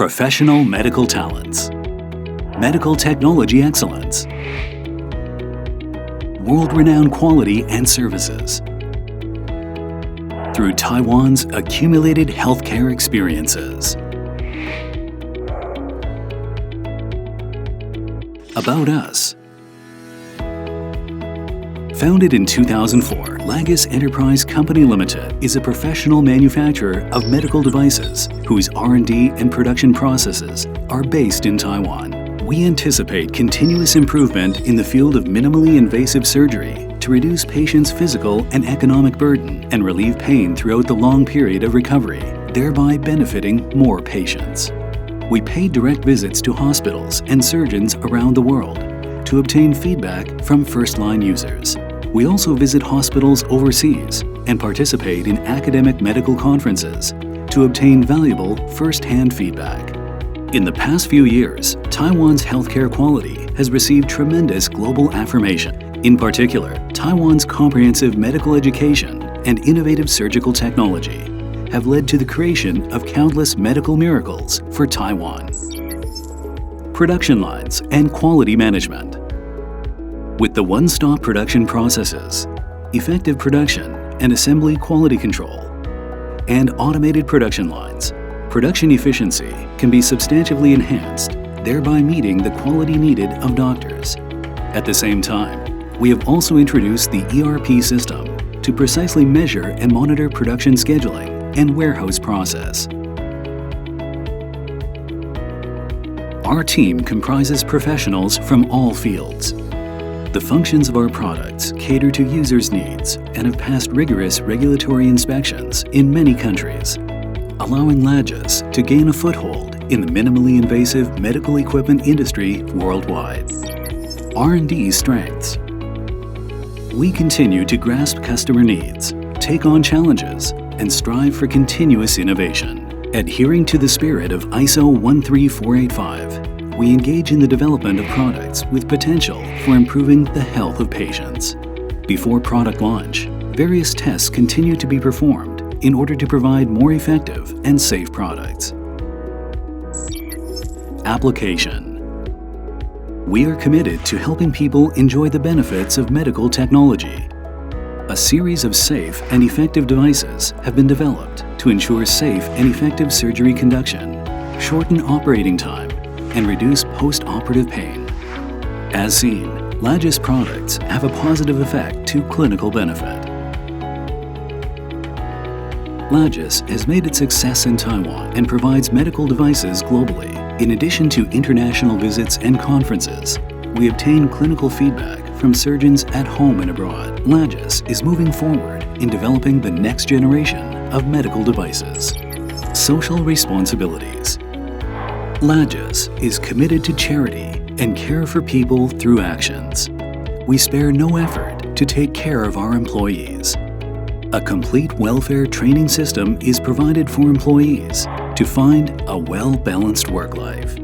Professional medical talents. Medical technology excellence. World-renowned quality and services. Through Taiwan's accumulated healthcare experiences. About us. Founded in 2004, LAGIS Enterprise Company Limited is a professional manufacturer of medical devices whose R&D and production processes are based in Taiwan. We anticipate continuous improvement in the field of minimally invasive surgery to reduce patients' physical and economic burden and relieve pain throughout the long period of recovery, thereby benefiting more patients. We pay direct visits to hospitals and surgeons around the world to obtain feedback from first-line users. We also visit hospitals overseas and participate in academic medical conferences to obtain valuable first-hand feedback. In the past few years, Taiwan's healthcare quality has received tremendous global affirmation. In particular, Taiwan's comprehensive medical education and innovative surgical technology have led to the creation of countless medical miracles for Taiwan. Production lines and quality management. With the one-stop production processes, effective production and assembly quality control, and automated production lines, production efficiency can be substantially enhanced, thereby meeting the quality needed of doctors. At the same time, we have also introduced the ERP system to precisely measure and monitor production scheduling and warehouse process. Our team comprises professionals from all fields. The functions of our products cater to users' needs and have passed rigorous regulatory inspections in many countries, allowing LAGIS to gain a foothold in the minimally invasive medical equipment industry worldwide. R&D strengths. We continue to grasp customer needs, take on challenges, and strive for continuous innovation. Adhering to the spirit of ISO 13485, we engage in the development of products with potential for improving the health of patients. Before product launch, various tests continue to be performed in order to provide more effective and safe products. Application. We are committed to helping people enjoy the benefits of medical technology. A series of safe and effective devices have been developed to ensure safe and effective surgery conduction, shorten operating time, and reduce post-operative pain. As seen, LAGIS products have a positive effect to clinical benefit. LAGIS has made its success in Taiwan and provides medical devices globally. In addition to international visits and conferences, we obtain clinical feedback from surgeons at home and abroad. LAGIS is moving forward in developing the next generation of medical devices. Social responsibilities. LAGIS is committed to charity and care for people through actions. We spare no effort to take care of our employees. A complete welfare training system is provided for employees to find a well-balanced work life.